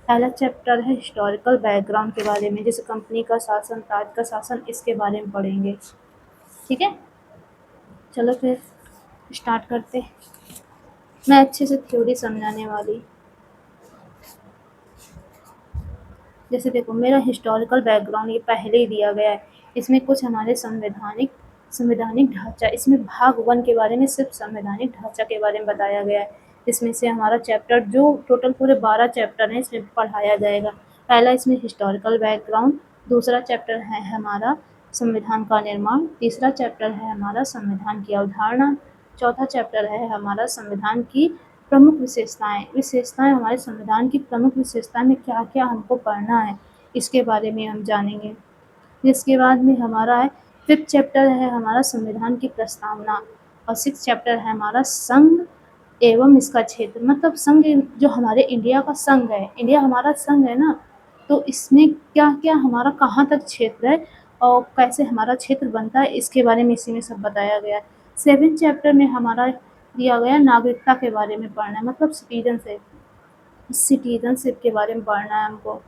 पहला चैप्टर है historical background के बारे में, जैसे कंपनी का शासन, ताज का शासन, इसके बारे में पढ़ेंगे। ठीक है, चलो फिर स्टार्ट करते। मैं अच्छे से थ्योरी समझाने वाली। जैसे देखो, मेरा हिस्टोरिकल बैकग्राउंड ये पहले ही दिया गया है। इसमें कुछ हमारे संवैधानिक ढांचा, इसमें भाग 1 के बारे में सिर्फ संवैधानिक ढांचा के बारे में बताया गया है। इसमें से हमारा चैप्टर, जो टोटल पूरे 12 चैप्टर हैं, इसमें पढ़ाया जाएगा। पहला इसमें हिस्टोरिकल बैकग्राउंड, दूसरा चैप्टर है हमारा संविधान का निर्माण, तीसरा चैप्टर है हमारा संविधान की अवधारणा, चौथा चैप्टर है हमारा संविधान की प्रमुख विशेषताएं हमारे संविधान की प्रमुख विशेषताएं में क्या क्या हमको पढ़ना है, इसके बारे में हम जानेंगे। इसके बाद में हमारा है 5th चैप्टर है हमारा संविधान की प्रस्तावना, और 6th चैप्टर है हमारा संघ एवं इसका क्षेत्र। मतलब संघ जो हमारे इंडिया का संघ है, इंडिया हमारा संघ है ना, तो इसमें क्या क्या हमारा कहाँ तक क्षेत्र है और कैसे हमारा क्षेत्र बनता है, इसके बारे में इसी में सब बताया गया है। 7th चैप्टर में हमारा दिया गया नागरिकता के बारे में पढ़ना है, मतलब सिटीजनशिप के बारे में पढ़ना है हमको।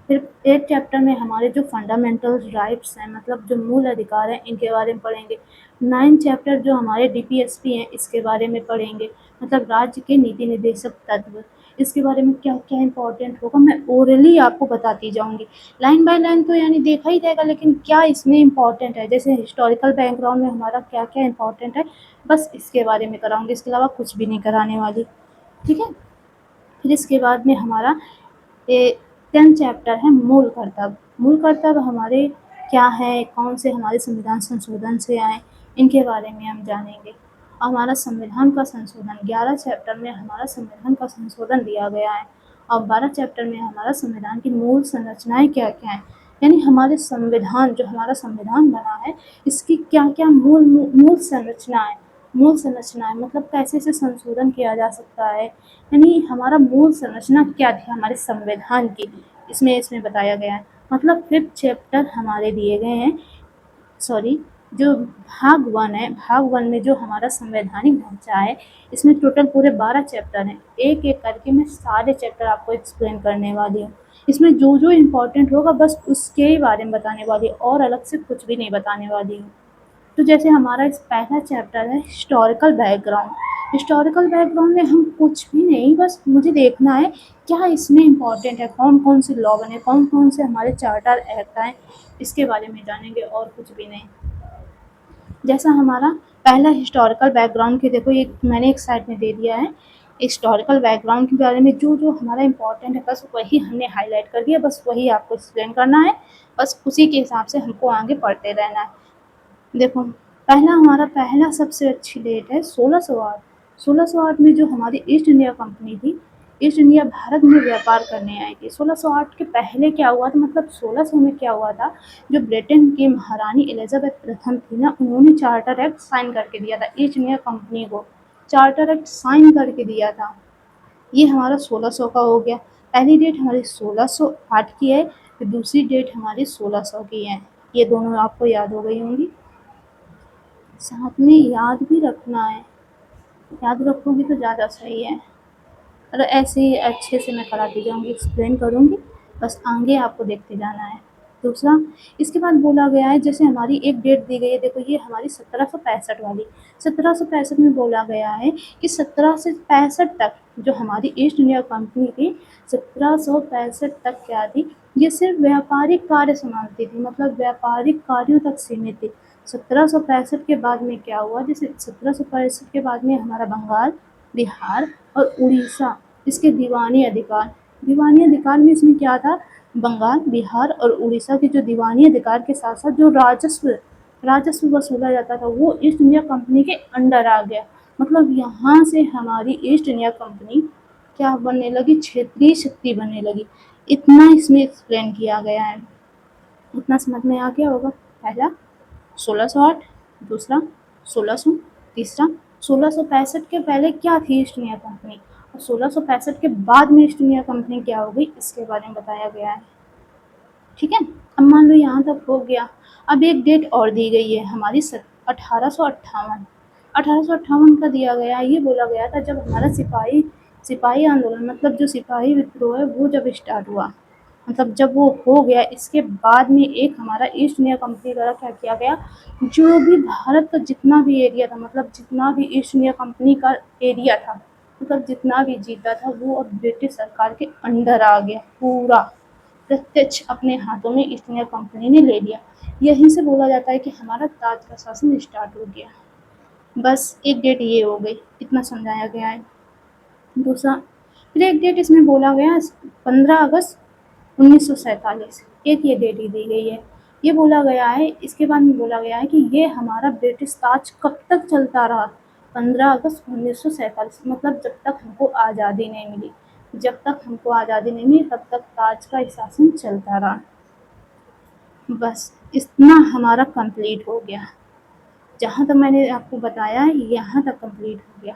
फिर 8th चैप्टर में हमारे जो फंडामेंटल राइट्स हैं, मतलब जो मूल अधिकार हैं, इनके बारे में पढ़ेंगे। 9th चैप्टर जो हमारे डीपीएसपी हैं, इसके बारे में पढ़ेंगे, मतलब राज्य के नीति निर्देशक तत्व, इसके बारे में क्या क्या इंपॉर्टेंट होगा मैं ओरली आपको बताती जाऊंगी। लाइन बाय लाइन तो यानी देखा ही जाएगा, लेकिन क्या इसमें इंपॉर्टेंट है, जैसे हिस्टोरिकल बैकग्राउंड में हमारा क्या क्या इंपॉर्टेंट है, बस इसके बारे में कराऊंगी, इसके अलावा कुछ भी नहीं कराने वाली। ठीक है, फिर इसके बाद में हमारा 10th चैप्टर है मूल कर्तव्य। मूल कर्तव्य हमारे क्या है, कौन से हमारे संविधान संशोधन से आए, इनके बारे में हम जानेंगे। हमारा संविधान का संशोधन 11 चैप्टर में हमारा संविधान का संशोधन दिया गया है, और 12 चैप्टर में हमारा संविधान की मूल संरचनाएं क्या क्या हैं, यानी हमारे संविधान, जो हमारा संविधान बना है, इसकी क्या क्या मूल संरचनाएं मतलब कैसे इसे संशोधन किया जा सकता है, यानी हमारा मूल संरचना क्या थी हमारे संविधान की, इसमें बताया गया है। मतलब 5th चैप्टर हमारे दिए गए हैं, सॉरी, जो भाग 1 है, भाग 1 में जो हमारा संवैधानिक ढांचा है, इसमें टोटल पूरे 12 चैप्टर हैं। एक एक करके मैं सारे चैप्टर आपको एक्सप्लेन करने वाली हूँ। इसमें जो जो इम्पोर्टेंट होगा बस उसके ही बारे में बताने वाली हूँ, और अलग से कुछ भी नहीं बताने वाली हूँ। तो जैसे हमारा इस पहला चैप्टर है हिस्टोरिकल बैकग्राउंड। हिस्टोरिकल बैकग्राउंड में हम कुछ भी नहीं, बस मुझे देखना है क्या इसमें इम्पॉर्टेंट है, कौन कौन से लॉ बने, कौन कौन से हमारे चार्टर एक्ट आए, इसके बारे में जानेंगे, और कुछ भी नहीं। जैसा हमारा पहला हिस्टोरिकल बैकग्राउंड के, देखो ये मैंने एक साइड में दे दिया है, हिस्टोरिकल बैकग्राउंड के बारे में जो जो हमारा इम्पोर्टेंट है बस वही हमने हाईलाइट कर दिया, बस वही आपको एक्सप्लेन करना है, बस उसी के हिसाब से हमको आगे पढ़ते रहना है। देखो, पहला सबसे अच्छी डेट है 1608। 1608 में जो हमारी ईस्ट इंडिया कंपनी थी, ईस्ट इंडिया भारत में व्यापार करने आई थी। 1608 के पहले क्या हुआ था, मतलब 1600 में क्या हुआ था, जो ब्रिटेन की महारानी एलिजाबेथ प्रथम थी ना, उन्होंने चार्टर एक्ट साइन करके दिया था ईस्ट इंडिया कंपनी को, चार्टर एक्ट साइन करके दिया था। ये हमारा 1600 का हो गया। पहली डेट हमारी 1608 की है, फिर दूसरी डेट हमारी 1600 की है। ये दोनों आपको याद हो गई होंगी, साथ में याद भी रखना है, याद रखोगी तो ज़्यादा सही है। और ऐसे ही अच्छे से मैं कराती जाऊँगी, एक्सप्लेन करूँगी, बस आगे आपको देखते जाना है। दूसरा, इसके बाद बोला गया है, जैसे हमारी एक डेट दी गई है, देखो ये हमारी 1765 वाली, 1765 में बोला गया है कि 17 से 65 तक जो हमारी ईस्ट इंडिया कंपनी थी, 1765 तक क्या थी, ये सिर्फ व्यापारिक कार्य संभालती थी, मतलब व्यापारिक कार्यों तक सीमित थी। 1765 के बाद में क्या हुआ, जैसे 1765 के बाद में हमारा बंगाल, बिहार और उड़ीसा, इसके दीवानी अधिकार में इसमें क्या था, बंगाल, बिहार और उड़ीसा के जो दीवानी अधिकार के साथ साथ जो राजस्व वसूला जाता था, वो ईस्ट इंडिया कंपनी के अंडर आ गया। मतलब यहाँ से हमारी ईस्ट इंडिया कंपनी क्या बनने लगी, क्षेत्रीय शक्ति बनने लगी। इतना इसमें एक्सप्लेन किया गया है, इतना समझ में आ गया होगा। पहला 1608, दूसरा 1600, तीसरा 1665 के पहले क्या थी ईस्ट इंडिया कंपनी, और 1665 के बाद में ईस्ट इंडिया कंपनी क्या हो गई, इसके बारे में बताया गया है। ठीक है, अब मान लो यहाँ तक हो गया। अब एक डेट और दी गई है हमारी 1858। 1858 का दिया गया है, ये बोला गया था जब हमारा सिपाही आंदोलन मतलब जो सिपाही विद्रोह है वो जब स्टार्ट हुआ, मतलब जब वो हो गया, इसके बाद में एक हमारा ईस्ट इंडिया कंपनी द्वारा क्या किया गया, जो भी भारत का जितना भी एरिया था, मतलब जितना भी ईस्ट इंडिया कंपनी का एरिया था, मतलब जितना भी जीता था वो अब ब्रिटिश सरकार के अंडर आ गया, पूरा प्रत्यक्ष अपने हाथों में ईस्ट इंडिया कंपनी ने ले लिया। यहीं से बोला जाता है कि हमारा ताज का शासन स्टार्ट हो गया। बस एक डेट ये हो गई, इतना समझाया गया है। दूसरा फिर एक डेट इसमें बोला गया 15 अगस्त 1947, एक ये डेट ही दी गई है। ये बोला गया है, इसके बाद में बोला गया है कि ये हमारा ब्रिटिश ताज कब तक चलता रहा, 15 अगस्त 1947, मतलब जब तक हमको आज़ादी नहीं मिली, जब तक हमको आज़ादी नहीं मिली तब तक ताज का शासन चलता रहा। बस इतना हमारा कंप्लीट हो गया, जहाँ तक मैंने आपको बताया है यहाँ तक कंप्लीट हो गया।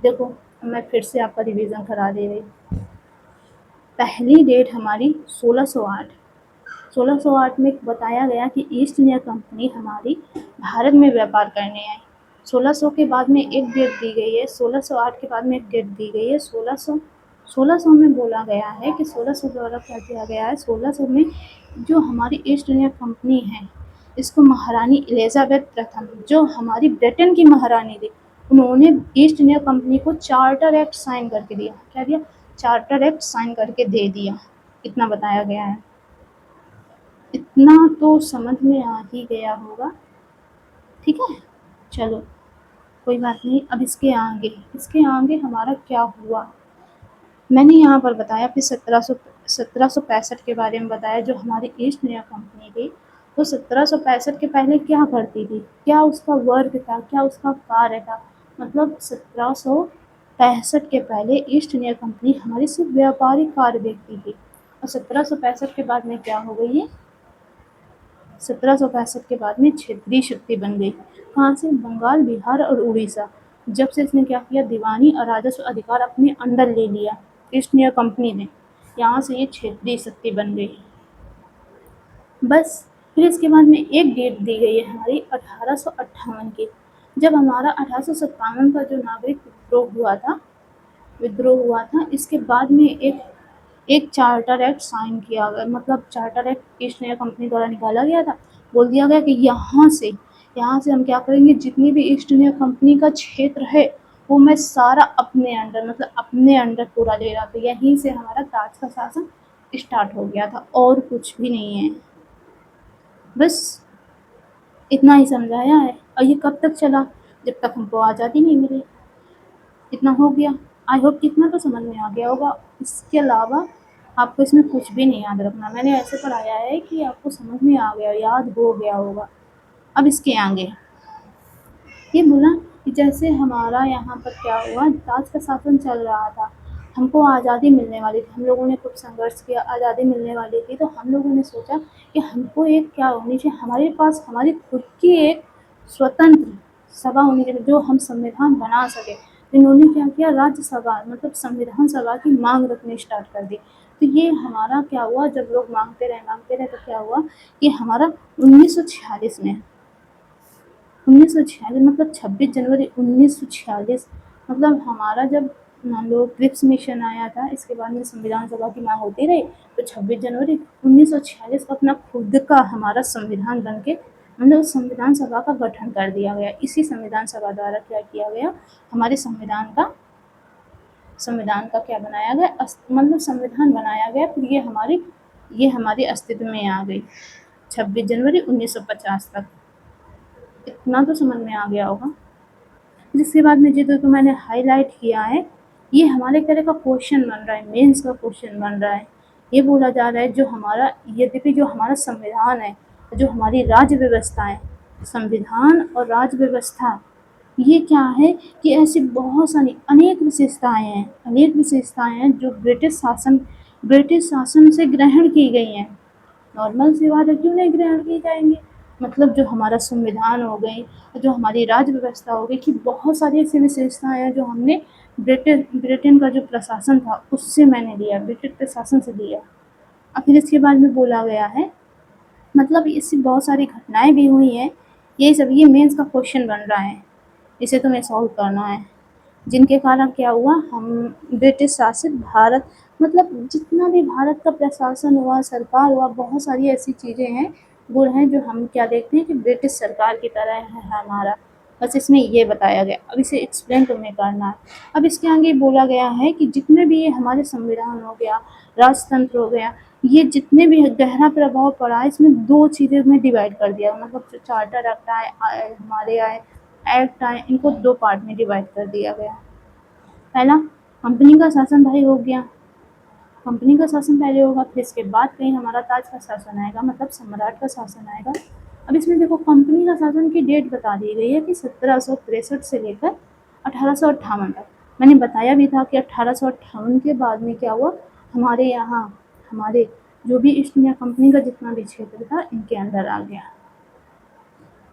देखो मैं फिर से आपका रिवीजन करा दे रही। पहली डेट हमारी 1608, 1608 में बताया गया कि ईस्ट इंडिया कंपनी हमारी भारत में व्यापार करने आई। 1600 के बाद में एक डेट दी गई है, 1608 के बाद में एक डेट दी गई है 1600 में बोला गया है कि 1600 द्वारा क्या किया गया है, 1600 में जो हमारी ईस्ट इंडिया कंपनी है इसको महारानी एलिजाबेथ प्रथम, जो हमारी ब्रिटेन की महारानी थी, उन्होंने ईस्ट इंडिया कंपनी को चार्टर एक्ट साइन करके दिया। क्या दिया? चार्टर एक्ट साइन करके दे दिया। इतना बताया गया है। इतना तो समझ में आ ही गया होगा, ठीक है। चलो कोई बात नहीं। अब इसके आगे हमारा क्या हुआ मैंने यहाँ पर बताया। फिर 1765 के बारे में बताया, जो हमारी ईस्ट इंडिया कंपनी थी वो 1765 के पहले क्या करती थी, क्या उसका वर्क था, क्या उसका कार्य था। मतलब 1765 के पहले ईस्ट इंडिया कंपनी हमारी सिर्फ व्यापारिक कार्य देखती थी, और 1765 के बाद में क्या हो गई है, 1765 के बाद में क्षेत्रीय शक्ति बन गई। कहाँ से? बंगाल, बिहार और उड़ीसा। जब से इसने क्या किया, दीवानी और राजस्व अधिकार अपने अंडर ले लिया ईस्ट इंडिया कंपनी ने, यहाँ से ये क्षेत्रीय शक्ति बन गई। बस फिर इसके बाद में एक डेट दी गई है हमारी 1858 की, जब हमारा 1857 का जो नागरिक विद्रोह हुआ था, इसके बाद में एक चार्टर एक्ट साइन किया गया। मतलब charter act east India company द्वारा निकाला गया था। बोल दिया गया कि यहाँ से हम क्या करेंगे, जितनी भी ईस्ट इंडिया कंपनी का क्षेत्र है वो मैं सारा अपने अंडर, मतलब अपने अंडर पूरा ले रहा था। यहीं से हमारा ताज का शासन स्टार्ट हो गया था, और कुछ भी नहीं है। बस इतना ही समझाया है। और ये कब तक चला? जब तक हमको आज़ादी नहीं मिली। इतना हो गया। आई होप कितना तो समझ में आ गया होगा। इसके अलावा आपको इसमें कुछ भी नहीं याद रखना। मैंने ऐसे पढ़ाया है कि आपको समझ में आ गया, याद हो गया होगा। अब इसके आगे ये बोला कि जैसे हमारा यहाँ पर क्या हुआ, ताज का शासन चल रहा था, हमको आज़ादी मिलने वाली थी, हम लोगों ने खूब संघर्ष किया, आज़ादी मिलने वाली थी, तो हम लोगों ने सोचा कि हमको एक क्या होनी चाहिए, हमारे पास हमारी खुद की एक स्वतंत्र सभा होनी चाहिए जो हम संविधान बना सके। इन्होंने क्या किया, राज्यसभा मतलब संविधान सभा की मांग रखनी स्टार्ट कर दी। तो ये हमारा क्या हुआ, जब लोग मांगते रहे तो क्या हुआ कि हमारा 1946 में 1946 मतलब 26 जनवरी 1946, मतलब हमारा जब मान लो क्रिप्स मिशन आया था, इसके बाद में संविधान सभा की मांग होती रही, तो 26 जनवरी 1946 को अपना खुद का हमारा संविधान बन के, मतलब संविधान सभा का गठन कर दिया गया। इसी संविधान सभा द्वारा क्या किया गया, हमारे संविधान का क्या बनाया गया, मतलब संविधान बनाया गया। फिर ये हमारे अस्तित्व में आ गई 26 जनवरी 1950 तक। इतना तो समझ में आ गया होगा। जिसके बाद में जो मैंने हाईलाइट किया है, ये हमारे तरह का क्वेश्चन बन रहा है, मेंस का क्वेश्चन बन रहा है। ये बोला जा रहा है जो हमारा, यद्यपि जो हमारा संविधान है, जो हमारी राज्य व्यवस्था है, संविधान और राज्य व्यवस्था, ये क्या है कि ऐसी बहुत सारी अनेक विशेषताएं हैं जो ब्रिटिश शासन से ग्रहण की गई हैं। नॉर्मल सी बात है, क्यों नहीं ग्रहण की जाएंगी। मतलब जो हमारा संविधान हो गई, जो हमारी राज्य व्यवस्था हो गई, कि बहुत सारी ऐसी विशेषताएं हैं जो हमने ब्रिटेन का जो प्रशासन था उससे मैंने लिया, ब्रिटिश प्रशासन से लिया। और फिर इसके बाद में बोला गया है, मतलब इससे बहुत सारी घटनाएं भी हुई हैं। ये मेंस का क्वेश्चन बन रहा है, इसे तुम्हें सॉल्व करना है। जिनके कारण क्या हुआ, हम ब्रिटिश शासित भारत, मतलब जितना भी भारत का प्रशासन हुआ, सरकार हुआ, बहुत सारी ऐसी चीज़ें हैं, गुण हैं जो हम क्या देखते हैं कि ब्रिटिश सरकार की तरह है हमारा। बस इसमें ये बताया गया, अब इसे एक्सप्लेन तुम्हें करना है। अब इसके आगे बोला गया है कि जितने भी ये हमारे संविधान हो गया, राजतंत्र हो गया, ये जितने भी गहरा प्रभाव पड़ा है, इसमें दो चीज़ें में डिवाइड कर दिया, मतलब जो चार्टर एक्ट आए, हमारे आए, एक्ट आए, इनको दो पार्ट में डिवाइड कर दिया गया। पहला, कंपनी का शासन भाई हो गया, कंपनी का शासन पहले होगा, फिर इसके बाद कहीं हमारा ताज का शासन आएगा, मतलब सम्राट का शासन आएगा। अब इसमें देखो कंपनी का शासन की डेट बता दी गई है कि 1763 से लेकर 1858 तक। मैंने बताया भी था कि 1858 के बाद में क्या हुआ, हमारे यहाँ हमारे जो भी ईस्ट इंडिया कंपनी का जितना भी क्षेत्र था इनके अंदर आ गया।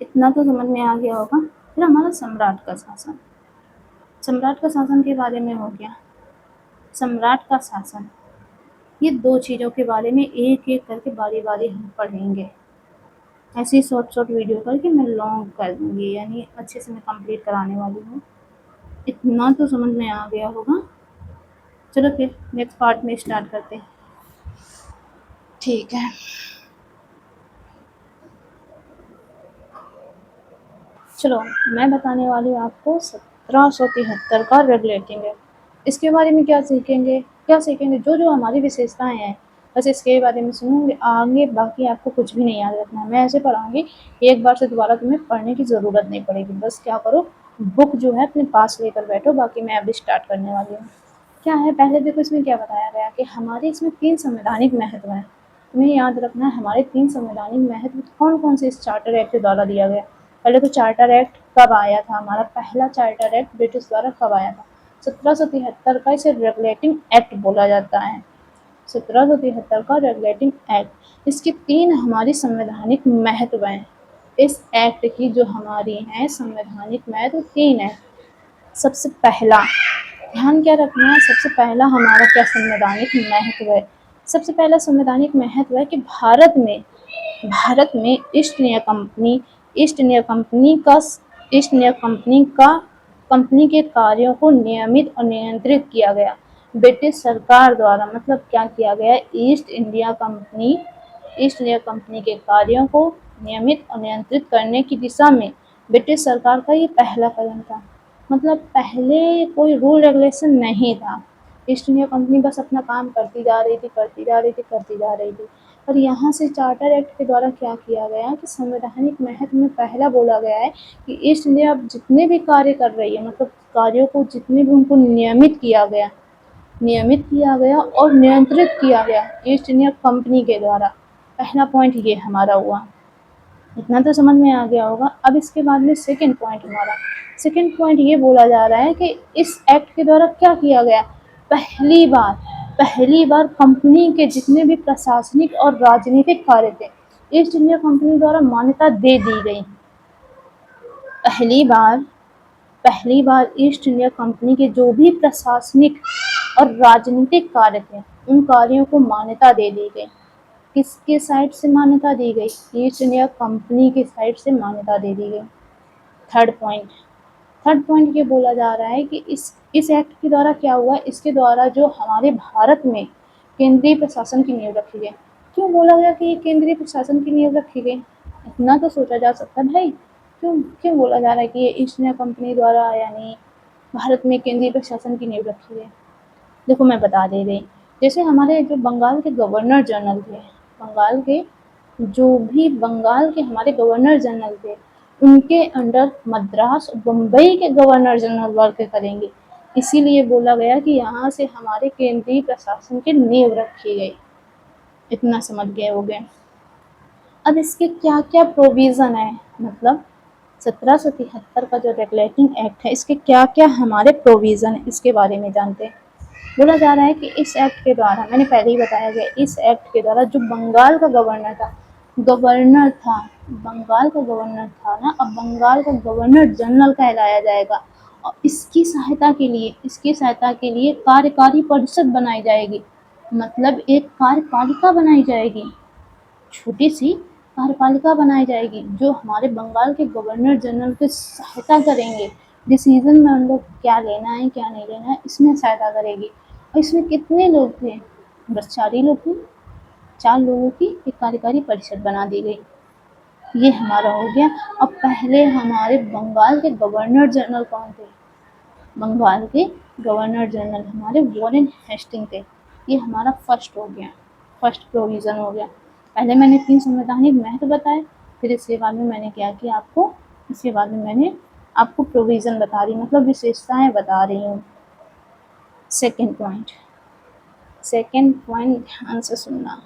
इतना तो समझ में आ गया होगा। फिर हमारा सम्राट का शासन, सम्राट का शासन के बारे में हो गया। सम्राट का शासन, ये दो चीज़ों के बारे में एक एक करके बारी बारी हम पढ़ेंगे। ऐसे ही शॉर्ट शॉर्ट वीडियो करके मैं लॉन्ग कर दूँगी, यानी अच्छे से मैं कंप्लीट कराने वाली हूँ। इतना तो समझ में आ गया होगा। चलो फिर नेक्स्ट पार्ट में स्टार्ट करते हैं। ठीक है, चलो मैं बताने वाली हूँ आपको 1773 का रेगुलेटिंग एक्ट। इसके बारे में क्या सीखेंगे, जो जो हमारी विशेषताएं हैं, बस इसके बारे में सुनूंगे आगे, बाकी आपको कुछ भी नहीं याद रखना है। मैं ऐसे पढ़ाऊंगी, एक बार से दोबारा तुम्हें पढ़ने की ज़रूरत नहीं पड़ेगी। बस क्या करो, बुक जो है अपने पास लेकर बैठो। बाकी मैं अभी स्टार्ट करने वाली हूँ। क्या है, पहले देखो इसमें क्या बताया गया कि हमारे इसमें 3 संवैधानिक महत्व हैं। तुम्हें याद रखना है हमारे 3 संवैधानिक महत्व कौन-कौन से इस चार्टर एक्ट के द्वारा दिया गया। पहले तो चार्टर एक्ट कब आया था, हमारा पहला चार्टर एक्ट ब्रिटिश द्वारा कब आया था, 1773 का। इसे रेगुलेटिंग एक्ट बोला जाता है, 1773 का रेगुलेटिंग एक्ट। इसके 3 हमारी संवैधानिक महत्व हैं। इस एक्ट की जो हमारी हैं संवैधानिक महत्व 3 है। सबसे पहला ध्यान क्या रखना है, सबसे पहला हमारा क्या संवैधानिक महत्व है। सबसे पहला संवैधानिक महत्व है कि भारत में ईस्ट इंडिया कंपनी के कार्यों को नियमित और नियंत्रित किया गया ब्रिटिश सरकार द्वारा। मतलब क्या किया गया, ईस्ट इंडिया कंपनी के कार्यों को नियमित और नियंत्रित करने की दिशा में ब्रिटिश सरकार का ये पहला कदम था। मतलब पहले कोई रूल रेगुलेशन नहीं था, ईस्ट इंडिया कंपनी बस अपना काम करती जा रही थी। और यहाँ से चार्टर एक्ट के द्वारा क्या किया गया कि संवैधानिक महत्व में पहला बोला गया है कि ईस्ट इंडिया जितने भी कार्य कर रही है, मतलब कार्यों को जितने भी उनको नियमित किया गया और नियंत्रित किया गया ईस्ट इंडिया कंपनी के द्वारा। पहला पॉइंट ये हमारा हुआ। इतना तो समझ में आ गया होगा। अब इसके बाद में सेकंड पॉइंट ये बोला जा रहा है कि इस एक्ट के द्वारा क्या किया गया, पहली बार कंपनी के जितने भी प्रशासनिक और राजनीतिक कार्य थे ईस्ट इंडिया कंपनी द्वारा मान्यता दे दी गई। पहली बार ईस्ट इंडिया कंपनी के जो भी प्रशासनिक और राजनीतिक कार्य थे उन कार्यों को मान्यता दे दी गई। किसके साइड से मान्यता दी गई, ईस्ट इंडिया कंपनी के साइड से मान्यता दे दी गई। थर्ड पॉइंट ये बोला जा रहा है कि इस एक्ट के द्वारा क्या हुआ, इसके द्वारा जो हमारे भारत में केंद्रीय प्रशासन की नींव रखी गई। क्यों बोला गया कि ये केंद्रीय प्रशासन की नींव रखी गई, इतना तो सोचा जा सकता है भाई, क्यों बोला जा रहा है कि ये ईस्ट इंडिया कंपनी द्वारा यानी भारत में केंद्रीय प्रशासन की नींव रखी गई। देखो मैं बता दे रही, जैसे हमारे जो बंगाल के गवर्नर जनरल थे, बंगाल के हमारे गवर्नर जनरल थे, उनके अंडर मद्रास और बम्बई के गवर्नर जनरल वर्क करेंगे। इसीलिए बोला गया कि यहाँ से हमारे केंद्रीय प्रशासन की नींव रखी गई। इतना समझ गए होंगे। अब इसके क्या क्या प्रोविज़न है, मतलब 1773 का जो रेगुलेटिंग एक्ट है इसके क्या क्या हमारे प्रोविज़न है, इसके बारे में जानते हैं। बोला जा रहा है कि इस एक्ट के द्वारा, मैंने पहले ही बताया गया, इस एक्ट के द्वारा जो बंगाल का गवर्नर था ना, अब बंगाल का गवर्नर जनरल कहलाया जाएगा। और इसकी सहायता के लिए कार्यकारी परिषद बनाई जाएगी, मतलब एक कार्यपालिका बनाई जाएगी, छोटी सी कार्यपालिका बनाई जाएगी जो हमारे बंगाल के गवर्नर जनरल की सहायता करेंगे डिसीजन में उन लोग क्या लेना है क्या नहीं लेना है इसमें सहायता करेगी। और इसमें कितने लोग थे, बस 4 ही लोग थे। 4 लोगों की एक कार्यकारी परिषद बना दी गई। ये हमारा हो गया। अब पहले हमारे बंगाल के गवर्नर जनरल कौन थे? बंगाल के गवर्नर जनरल हमारे वॉरेन हेस्टिंग थे। ये हमारा फर्स्ट हो गया, फर्स्ट प्रोविज़न हो गया। पहले मैंने 3 संवैधानिक महत्व बताए, फिर इसके बाद में मैंने क्या किया आपको, इसके बाद में मैंने आपको प्रोविज़न बता रही, मतलब विशेषताएँ बता रही हूँ। सेकंड पॉइंट ध्यान से सुनना।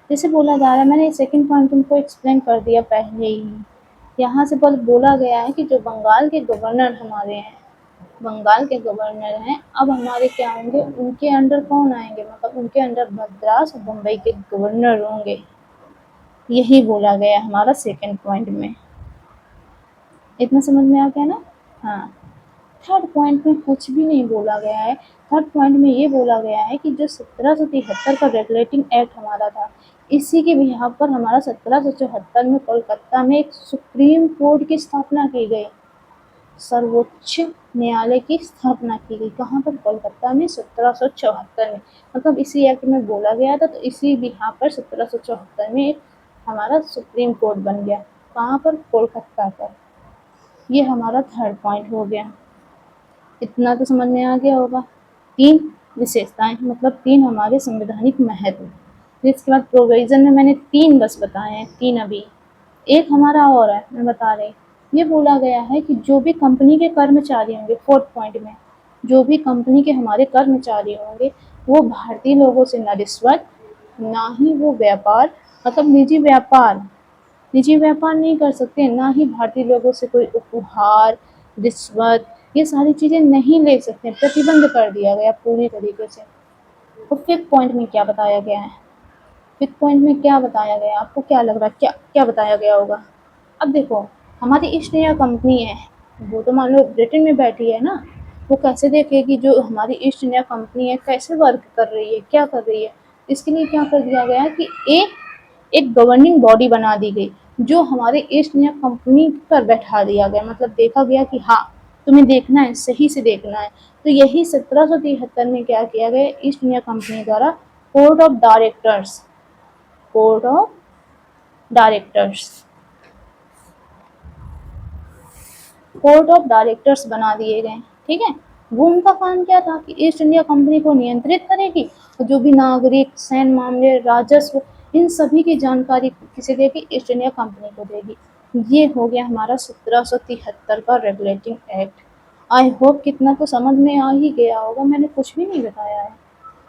जैसे बोला जा रहा है, मैंने सेकंड पॉइंट तुमको एक्सप्लेन कर दिया पहले ही। यहाँ से बस बोला गया है कि जो बंगाल के गवर्नर हमारे हैं, बंगाल के गवर्नर हैं, अब हमारे क्या होंगे, उनके अंडर कौन आएंगे, मतलब उनके अंडर मद्रास और बम्बई के गवर्नर होंगे। यही बोला गया हमारा सेकंड पॉइंट में। इतना समझ में आ गया ना? हाँ। थर्ड पॉइंट में कुछ भी नहीं बोला गया है। थर्ड पॉइंट में ये बोला गया है कि जो 1773 का रेगुलेटिंग एक्ट हमारा था, इसी के बिहाफ पर हमारा 1774 में कोलकाता में एक सुप्रीम कोर्ट की स्थापना की गई, सर्वोच्च न्यायालय की स्थापना की गई। कहाँ पर? कोलकाता में 1774 में। मतलब इसी एक्ट में बोला गया था, तो इसी बिहाफ पर 1774 में एक हमारा सुप्रीम कोर्ट बन गया। कहाँ पर? कोलकाता पर। ये हमारा थर्ड पॉइंट हो गया। इतना तो समझ में आ गया होगा। 3 विशेषताएं, मतलब 3 हमारे संवैधानिक महत्व। फिर इसके बाद प्रोविजन में मैंने 3 बस बताए हैं, 3 अभी। एक हमारा और है, मैं बता रही। ये बोला गया है कि जो भी कंपनी के कर्मचारी होंगे, फोर्थ पॉइंट में, जो भी कंपनी के हमारे कर्मचारी होंगे, वो भारतीय लोगों से न रिश्वत, ना ही वो व्यापार, मतलब निजी व्यापार नहीं कर सकते, ना ही भारतीय लोगों से कोई उपहार, रिश्वत, ये सारी चीज़ें नहीं ले सकते, प्रतिबंध कर दिया गया पूरी तरीके से। तो फिफ्थ पॉइंट में क्या बताया गया है? फिफ्थ पॉइंट में क्या बताया गया, आपको क्या लग रहा है, क्या क्या बताया गया होगा? अब देखो, हमारी ईस्ट इंडिया कंपनी है, वो तो मान लो ब्रिटेन में बैठी है ना, वो कैसे देखेगी जो हमारी ईस्ट इंडिया कंपनी है कैसे वर्क कर रही है, क्या कर रही है? इसके लिए क्या कर दिया गया कि एक गवर्निंग बॉडी बना दी गई, जो हमारे ईस्ट इंडिया कंपनी पर बैठा दिया गया, मतलब देखा गया कि हाँ, तुम्हें देखना है, सही से देखना है। तो यही 1773 में क्या किया गया, ईस्ट इंडिया कंपनी द्वारा court of directors, court of directors, court of directors बना दिए गए। ठीक है, वो उनका काम क्या था कि ईस्ट इंडिया कंपनी को नियंत्रित करेगी, और जो भी नागरिक, सैन्य मामले, राजस्व, इन सभी की जानकारी किसे देगी? ईस्ट इंडिया कंपनी को देगी। ये हो गया हमारा 1773 का रेगुलेटिंग एक्ट। आई होप कितना तो समझ में आ ही गया होगा, मैंने कुछ भी नहीं बताया है,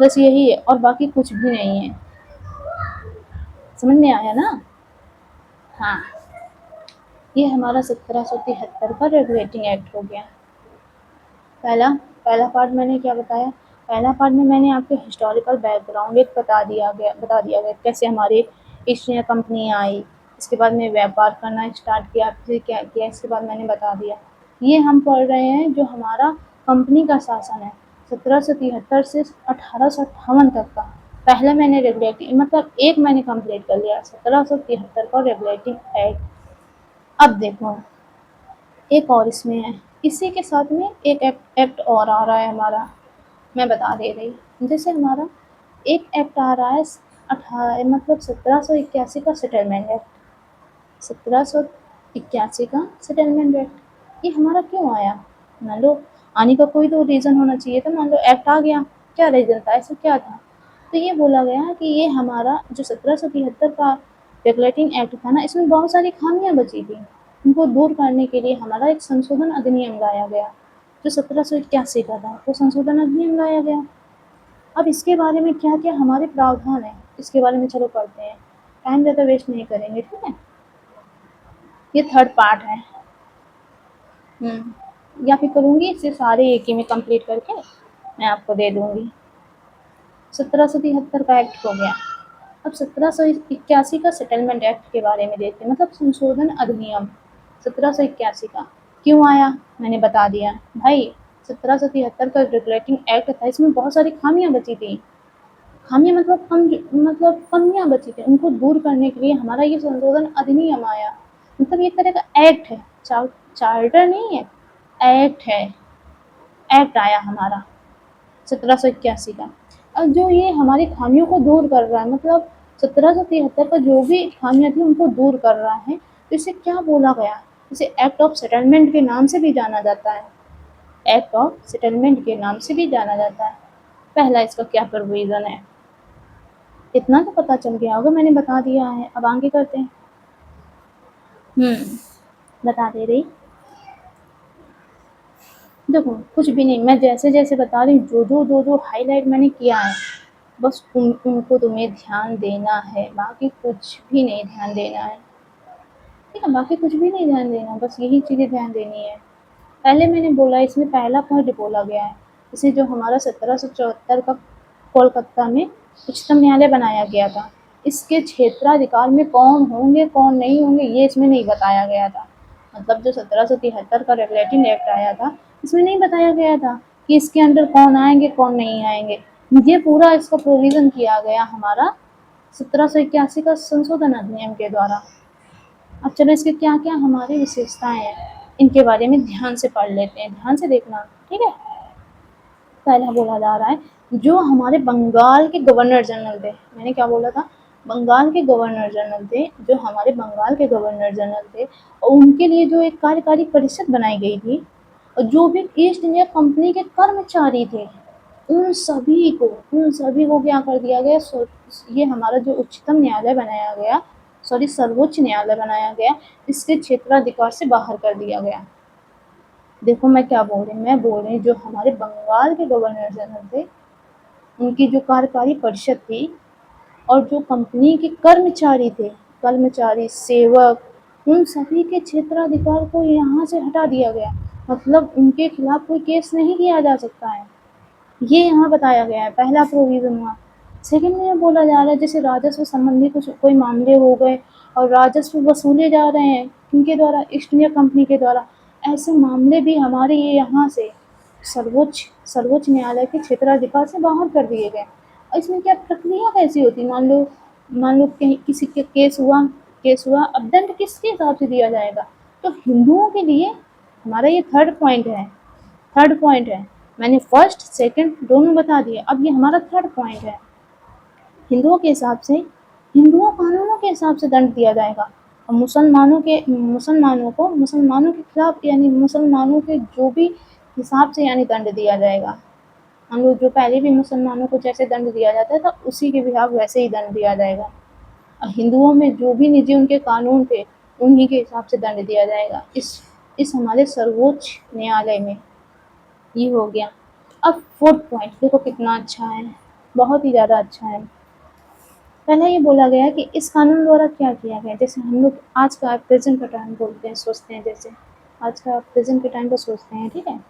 बस यही है और बाकी कुछ भी नहीं है। समझ में आया ना? हाँ, ये हमारा 1773 का रेगुलेटिंग एक्ट हो गया। पहला पहला पार्ट मैंने क्या बताया? पहला पार्ट में मैंने आपके हिस्टोरिकल बैकग्राउंड एक बता दिया गया कैसे हमारी ईस्ट इंडिया कंपनी आई, इसके बाद में व्यापार करना स्टार्ट किया, फिर क्या किया, इसके बाद मैंने बता दिया। ये हम पढ़ रहे हैं जो हमारा कंपनी का शासन है 1773 से 1858 तक का। पहले मैंने रेगुलेटिंग, मतलब एक मैंने कंप्लीट कर लिया 1773 का रेगुलेटिंग एक्ट। अब देखो, एक और इसमें है, इसी के साथ में एक एक्ट और आ रहा है हमारा, मैं बता दे रही। जैसे हमारा एक एक्ट आ रहा है मतलब 1781 का सेटलमेंट एक्ट, 1781 का सेटलमेंट एक्ट। ये हमारा क्यों आया? मान लो आने का कोई तो रीज़न होना चाहिए था, मान लो एक्ट आ गया, क्या रीज़न था, ऐसा क्या था? तो ये बोला गया कि ये हमारा जो 1773 का रेगुलेटिंग एक्ट था ना, इसमें बहुत सारी खामियां बची थी, उनको दूर करने के लिए हमारा एक संशोधन अधिनियम लाया गया, जो 1781 का था, वो संशोधन अधिनियम लाया गया। अब इसके बारे में क्या क्या हमारे प्रावधान है, इसके बारे में चलो पढ़ते हैं, टाइम ज़्यादा वेस्ट नहीं करेंगे, ठीक है? ये थर्ड पार्ट है। या फिर करूँगी इसे सारे एक ही में कंप्लीट करके मैं आपको दे दूँगी। 1773 का एक्ट हो गया। अब 1781 का सेटलमेंट एक्ट के बारे में देखते हैं, मतलब संशोधन अधिनियम 1781 का क्यों आया, मैंने बता दिया भाई। 1773 का रेगुलेटिंग एक्ट था, इसमें बहुत सारी खामियां बची थी, खामियां मतलब कमियां बची थी, उनको दूर करने के लिए हमारा ये संशोधन अधिनियम आया। मतलब ये तरह का एक्ट है, चार्टर नहीं है, एक्ट है, एक्ट आया हमारा 1781 का। और जो ये हमारी खामियों को दूर कर रहा है, मतलब 1773 का जो भी खामियां थी उनको दूर कर रहा है, तो इसे क्या बोला गया? इसे एक्ट ऑफ सेटलमेंट के नाम से भी जाना जाता है, एक्ट ऑफ सेटलमेंट के नाम से भी जाना जाता है। पहला इसका क्या प्रोविजन है, इतना तो पता चल गया होगा, मैंने बता दिया है। अब आगे करते हैं। बता दे रही, देखो कुछ भी नहीं, मैं जैसे जैसे बता रही हूँ, जो हाईलाइट मैंने किया है, बस उनको तुम्हें ध्यान देना है, बाकी कुछ भी नहीं ध्यान देना है, ठीक है? बाकी कुछ भी नहीं ध्यान देना, बस यही चीज़ें ध्यान देनी है। पहले मैंने बोला, इसमें पहला पॉइंट बोला गया है, इसे जो हमारा 1774 का कोलकाता में उच्चतम न्यायालय बनाया गया था, इसके क्षेत्राधिकार में कौन होंगे कौन नहीं होंगे ये इसमें नहीं बताया गया था। मतलब जो 1773 का रेगुलेटिंग एक्ट आया था, इसमें नहीं बताया गया था कि इसके अंडर कौन आएंगे कौन नहीं आएंगे। ये पूरा इसका प्रोविज़न किया गया हमारा 1781 का संशोधन अधिनियम के द्वारा। अब चलो इसके क्या क्या हमारी विशेषताएं हैं, इनके बारे में ध्यान से पढ़ लेते हैं, ध्यान से देखना, ठीक है? पहला बोला जा रहा है, जो हमारे बंगाल के गवर्नर जनरल थे, मैंने क्या बोला था? बंगाल के गवर्नर जनरल थे, जो हमारे बंगाल के गवर्नर जनरल थे, और उनके लिए जो एक कार्यकारी परिषद बनाई गई थी, और जो भी ईस्ट इंडिया कंपनी के कर्मचारी थे, उन सभी को क्या कर दिया गया? ये हमारा जो उच्चतम न्यायालय बनाया गया, सॉरी सर्वोच्च न्यायालय बनाया गया, इसके क्षेत्राधिकार से बाहर कर दिया गया। देखो मैं क्या बोल रही हूँ, मैं बोल रही हूँ जो हमारे बंगाल के गवर्नर जनरल थे, उनकी जो कार्यकारी परिषद थी, और जो कंपनी के कर्मचारी थे, कर्मचारी सेवक, उन सभी के क्षेत्राधिकार को यहाँ से हटा दिया गया। मतलब उनके खिलाफ कोई केस नहीं किया जा सकता है, ये यहाँ बताया गया है, पहला प्रोविज़न हुआ। सेकंड में बोला जा रहा है, जैसे राजस्व संबंधी कुछ कोई मामले हो गए और राजस्व वसूले जा रहे हैं किनके द्वारा? ईस्ट इंडिया कंपनी के द्वारा, ऐसे मामले भी हमारे ये यहाँ से सर्वोच्च न्यायालय के क्षेत्राधिकार से बाहर कर दिए गए। और इसमें क्या प्रक्रिया कैसी होती? मान लो कहीं किसी के केस हुआ, अब दंड किसके हिसाब से दिया जाएगा? तो हिंदुओं के लिए हमारा ये थर्ड पॉइंट है। मैंने फर्स्ट सेकंड दोनों बता दिए, अब ये हमारा थर्ड पॉइंट है। हिंदुओं के हिसाब से, हिंदुओं कानूनों के हिसाब से दंड दिया जाएगा, और मुसलमानों के खिलाफ, यानी मुसलमानों के जो भी हिसाब से यानी दंड दिया जाएगा। हम लोग जो पहले भी मुसलमानों को जैसे दंड दिया जाता था, उसी के खिलाफ वैसे ही दंड दिया जाएगा। और हिंदुओं में जो भी निजी उनके कानून थे, उन्हीं के हिसाब से दंड दिया जाएगा इस हमारे सर्वोच्च न्यायालय में। ये हो गया। अब फोर्थ पॉइंट देखो कितना अच्छा है, बहुत ही ज़्यादा अच्छा है। पहले ये बोला गया कि इस कानून द्वारा क्या किया गया, जैसे हम लोग आज का प्रेजेंट का टाइम बोलते हैं, सोचते हैं, जैसे आज का प्रेजेंट के टाइम पर सोचते हैं, ठीक है?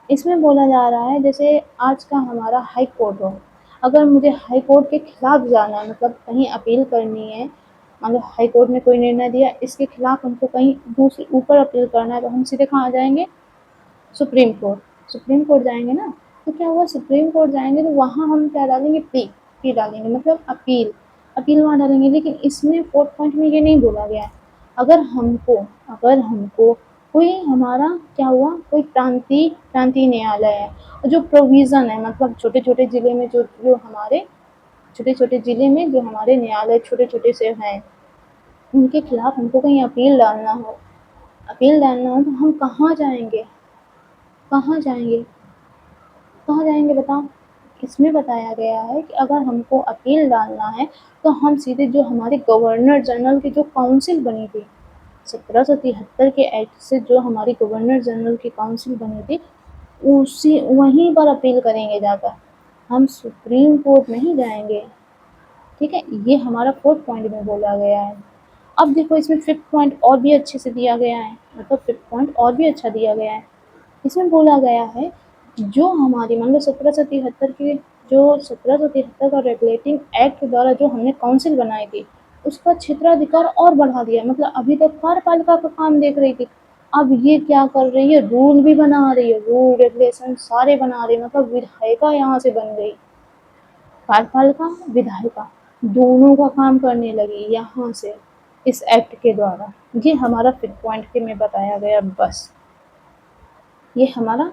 इसमें बोला जा रहा है, जैसे आज का हमारा हाई कोर्ट हो, अगर मुझे हाई कोर्ट के खिलाफ जाना है, मतलब कहीं अपील करनी है, मान लो हाई कोर्ट ने कोई निर्णय दिया, इसके खिलाफ हमको कहीं दूसरे ऊपर अपील करना है, तो हम सीधे कहाँ जाएंगे? सुप्रीम कोर्ट जाएंगे ना। तो क्या हुआ, सुप्रीम कोर्ट जाएंगे तो वहाँ हम क्या डालेंगे? पी डालेंगे, मतलब अपील वहाँ डालेंगे। लेकिन इसमें फोर्थ पॉइंट में ये नहीं बोला गया है, अगर हमको कोई हमारा क्या हुआ, कोई प्रांतीय न्यायालय है, और जो प्रोविज़न है, मतलब छोटे छोटे ज़िले में जो हमारे न्यायालय छोटे छोटे से हैं, उनके खिलाफ हमको कहीं अपील डालना हो तो हम कहाँ जाएंगे? बताओ? इसमें बताया गया है कि अगर हमको अपील डालना है, तो हम सीधे जो हमारे गवर्नर जनरल की जो काउंसिल बनी थी 1773 के एक्ट से, जो हमारी गवर्नर जनरल की काउंसिल बनी थी, वहीं पर अपील करेंगे जाकर, हम सुप्रीम कोर्ट नहीं जाएंगे, ठीक है? ये हमारा फोर्थ पॉइंट में बोला गया है। अब देखो इसमें फिफ्थ पॉइंट और भी अच्छे से दिया गया है, मतलब फिफ्थ पॉइंट और भी अच्छा दिया गया है। इसमें बोला गया है, जो हमारी मान लो 1773 का रेगुलेटिंग एक्ट के द्वारा जो हमने काउंसिल बनाई थी, उसका क्षेत्राधिकार और बढ़ा दिया। मतलब अभी तक कार्यपालिका का काम देख रही थी, अब ये क्या कर रही है? रूल भी बना रही है, रूल रेगुलेशन सारे बना रही है। मतलब विधायिका यहाँ से बन गई, कार्यपालिका विधायिका दोनों का काम करने लगी यहाँ से, इस एक्ट के द्वारा। ये हमारा फिफ्थ पॉइंट के में बताया गया। बस ये हमारा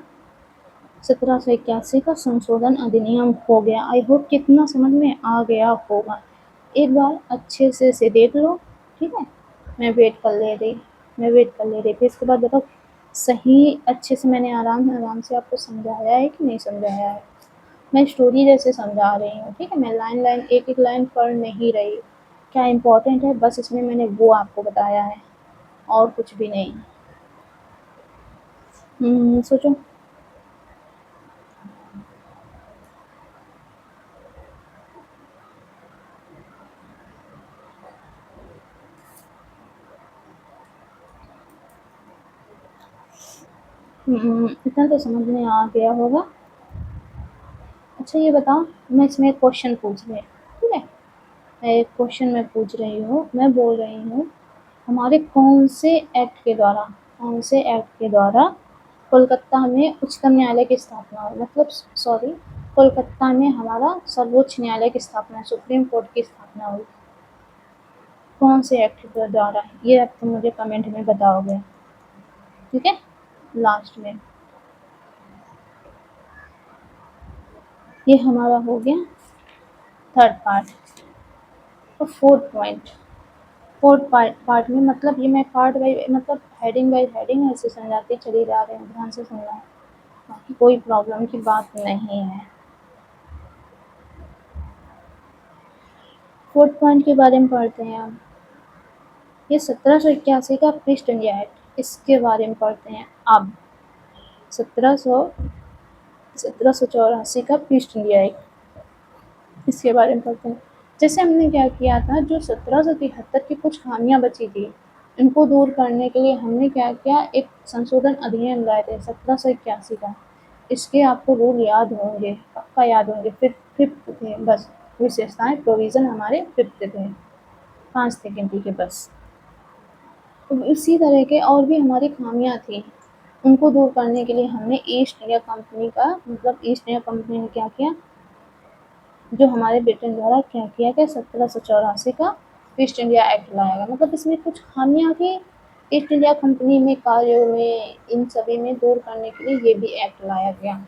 1781 का संशोधन अधिनियम हो गया। आई होप कितना समझ में आ गया होगा। एक बार अच्छे से इसे देख लो, ठीक है। मैं वेट कर ले रही फिर इसके बाद बताओ सही अच्छे से मैंने आराम से आपको समझाया है कि नहीं समझाया है। मैं स्टोरी जैसे समझा रही हूँ, ठीक है। मैं लाइन लाइन एक एक लाइन पढ़ नहीं रही। क्या इम्पोर्टेंट है बस इसमें मैंने वो आपको बताया है और कुछ भी नहीं। सोचो। इतना तो समझ में आ गया होगा। अच्छा ये बताओ, मैं इसमें एक क्वेश्चन पूछ रही हूँ, ठीक है। मैं एक क्वेश्चन में पूछ रही हूँ, मैं बोल रही हूँ हमारे कौन से एक्ट के द्वारा कोलकाता में उच्चतम न्यायालय की स्थापना हुई, मतलब सॉरी, कोलकाता में हमारा सर्वोच्च न्यायालय की स्थापना, सुप्रीम कोर्ट की स्थापना हुई। कौन से एक्ट के द्वारा, ये अब तुम मुझे कमेंट में बताओगे, ठीक है, लास्ट में। ये हमारा हो गया थर्ड पार्ट। और फोर्थ पार्ट में मतलब ये मैं पार्ट बाई मतलब हेडिंग बाई हेडिंग ऐसे समझाते चली जा रही हूँ, ध्यान से सुनना। बाकी कोई प्रॉब्लम की बात नहीं है। फोर्थ पॉइंट के बारे में पढ़ते हैं हम। ये 1781 का ईस्ट इंडिया एक्ट, इसके बारे में पढ़ते हैं अब। 1784 का ईस्ट इंडिया एक्ट, इसके बारे में पढ़ते हैं। जैसे हमने क्या किया था, जो 1773 की कुछ खामियां बची थी इनको दूर करने के लिए हमने क्या किया, एक संशोधन अधिनियम लाए थे 1781 का। इसके आपको रूल याद होंगे, पक्का याद होंगे। फिफ्थ थे बस, विशेषताएं प्रोविजन हमारे फिफ्थ थे, 5 थे गिनती के बस। तो इसी तरह के और भी हमारी खामियां थी, उनको दूर करने के लिए हमने ईस्ट इंडिया कंपनी का मतलब ईस्ट इंडिया कंपनी ने क्या किया, जो हमारे ब्रिटेन द्वारा क्या किया गया 1784 का ईस्ट इंडिया एक्ट लाया गया। मतलब इसमें कुछ खामियां थी ईस्ट इंडिया कंपनी में, कार्यों में, इन सभी में दूर करने के लिए ये भी एक्ट लाया गया।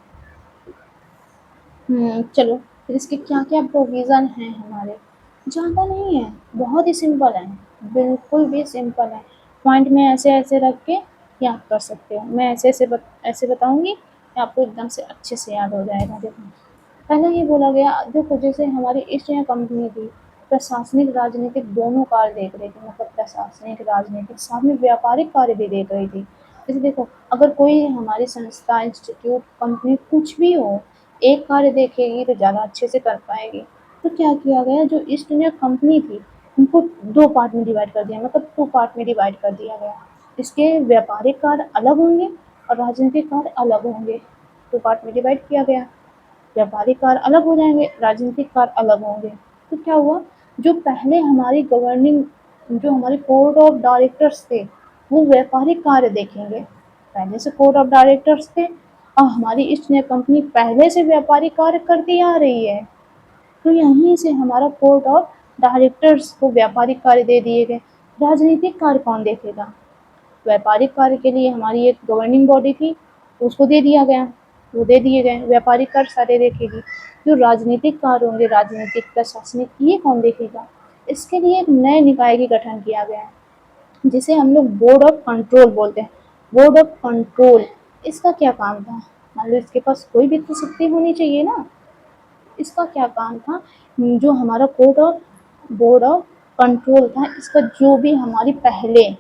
चलो फिर इसके क्या क्या प्रोविज़न हैं हमारे। ज़्यादा नहीं है, बहुत ही सिंपल है, बिल्कुल भी सिंपल है। पॉइंट में ऐसे ऐसे रख के याद कर सकते हो। मैं ऐसे बताऊंगी कि आपको एकदम से अच्छे से याद हो जाएगा। देखो पहले ये बोला गया, देखो जैसे हमारी ईस्ट इंडिया कंपनी थी प्रशासनिक राजनीतिक दोनों कार्य देख रही थी, मतलब प्रशासनिक राजनीतिक साथ में व्यापारिक कार्य भी देख रही थी। जैसे देखो अगर कोई हमारी संस्था इंस्टीट्यूट कंपनी कुछ भी हो, एक कार्य देखेगी तो ज़्यादा अच्छे से कर पाएगी। तो क्या किया गया, जो ईस्ट इंडिया कंपनी थी उनको दो पार्ट में डिवाइड कर दिया, मतलब टू पार्ट में डिवाइड कर दिया गया। इसके व्यापारिक कार्य अलग होंगे और राजनीतिक कार्य अलग होंगे। टू पार्ट में डिवाइड किया गया, व्यापारिक कार्य अलग हो जाएंगे, राजनीतिक कार्य अलग होंगे। तो क्या हुआ, जो पहले हमारी गवर्निंग जो हमारे कोर्ट ऑफ डायरेक्टर्स थे वो व्यापारिक कार्य देखेंगे, पहले से कोर्ट ऑफ डायरेक्टर्स थे और हमारी ईस्ट इंडिया कंपनी पहले से व्यापारिक कार्य करती आ रही है। तो यहीं से हमारा कोर्ट ऑफ डायरेक्टर्स को व्यापारिक कार्य दे दिए गए। राजनीतिक कार्य कौन देखेगा, व्यापारिक कार्य के लिए हमारी एक गवर्निंग बॉडी थी उसको दे दिया गया, वो दे दिए गए, व्यापारिक कार्य सारे देखेगी। जो राजनीतिक कार्य होंगे, राजनीतिक प्रशासनिक, ये कौन देखेगा। इसके लिए एक नए निकाय की गठन किया गया है जिसे हम लोग बोर्ड ऑफ कंट्रोल बोलते हैं। बोर्ड ऑफ कंट्रोल, इसका क्या काम था, मान लो इसके पास कोई भी तो शक्ति होनी चाहिए ना। इसका क्या काम था, जो हमारा बोर्ड ऑफ कंट्रोल था, इसका जो भी हमारी पहले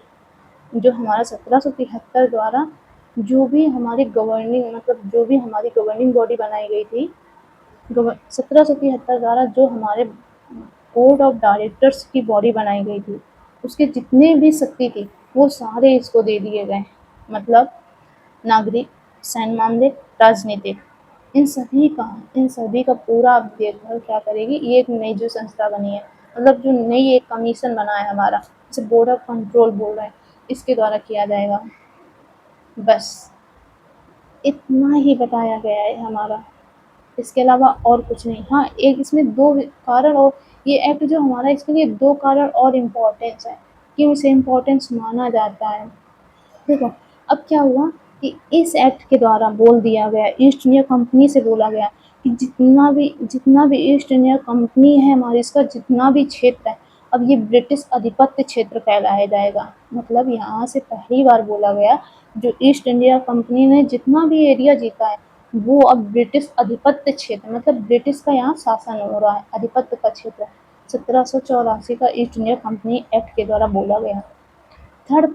जो हमारा 1773 द्वारा जो भी हमारी गवर्निंग मतलब जो भी हमारी गवर्निंग बॉडी बनाई गई थी, 1773 द्वारा जो हमारे बोर्ड ऑफ डायरेक्टर्स की बॉडी बनाई गई थी, उसके जितने भी शक्ति थी वो सारे इसको दे दिए गए। मतलब नागरिक, सैन्य मामले, राजनीतिक, इन सभी का पूरा देखभाल क्या करेगी, ये एक नई जो संस्था बनी है, मतलब जो नई एक कमीशन बना है हमारा, जिसे बोर्ड ऑफ कंट्रोल बोल रहे हैं, इसके द्वारा किया जाएगा। बस इतना ही बताया गया है हमारा, इसके अलावा और कुछ नहीं। हाँ एक इसमें दो कारण, और ये एक्ट जो हमारा इसके लिए दो कारण और इम्पोर्टेंस है, क्यों इसे इम्पोर्टेंस माना जाता है। देखो अब क्या हुआ कि इस एक्ट के द्वारा बोल दिया गया, ईस्ट इंडिया कंपनी से बोला गया कि जितना भी ईस्ट इंडिया कंपनी है हमारी, इसका जितना भी क्षेत्र है अब ये ब्रिटिश आधिपत्य क्षेत्र कहलाया जाएगा। मतलब यहाँ से पहली बार बोला गया जो ईस्ट इंडिया कंपनी ने जितना भी एरिया जीता है वो अब ब्रिटिश आधिपत्य क्षेत्र, मतलब ब्रिटिश का यहाँ शासन हो रहा है, आधिपत्य का क्षेत्र 1784 का ईस्ट इंडिया कंपनी एक्ट के द्वारा बोला गया। थर्ड